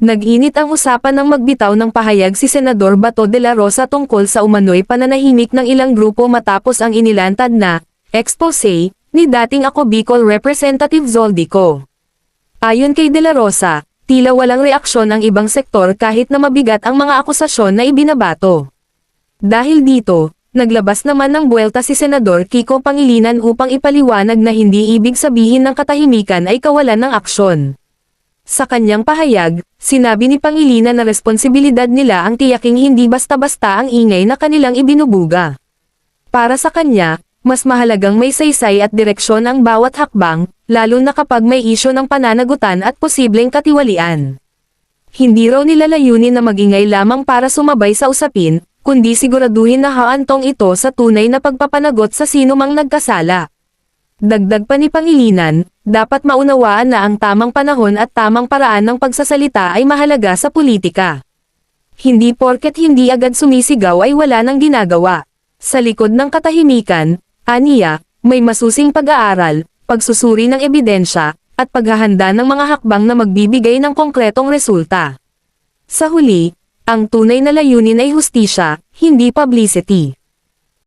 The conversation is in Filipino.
Nag-init ang usapan ng magbitaw ng pahayag si Senador Bato de la Rosa tungkol sa umano'y pananahimik ng ilang grupo matapos ang inilantad na expose ni dating Ako Bicol Representative Zoldico. Ayon kay de la Rosa, tila walang reaksyon ang ibang sektor kahit na mabigat ang mga akusasyon na ibinabato. Dahil dito, naglabas naman ng buwelta si Senador Kiko Pangilinan upang ipaliwanag na hindi ibig sabihin ng katahimikan ay kawalan ng aksyon. Sa kanyang pahayag, sinabi ni Pangilinan na responsibilidad nila ang tiyaking hindi basta-basta ang ingay na kanilang ibinubuga. Para sa kanya, mas mahalagang may saysay at direksyon ang bawat hakbang, lalo na kapag may isyo ng pananagutan at posibleng katiwalian. Hindi raw nila layunin na magingay lamang para sumabay sa usapin, kundi siguraduhin na haantong ito sa tunay na pagpapanagot sa sinumang nagkasala. Dagdag pa ni Pangilinan, dapat maunawaan na ang tamang panahon at tamang paraan ng pagsasalita ay mahalaga sa politika. Hindi porket hindi agad sumisigaw ay wala nang ginagawa. Sa likod ng katahimikan, aniya, may masusing pag-aaral, pagsusuri ng ebidensya, at paghahanda ng mga hakbang na magbibigay ng konkretong resulta. Sa huli, ang tunay na layunin ay hustisya, hindi publicity.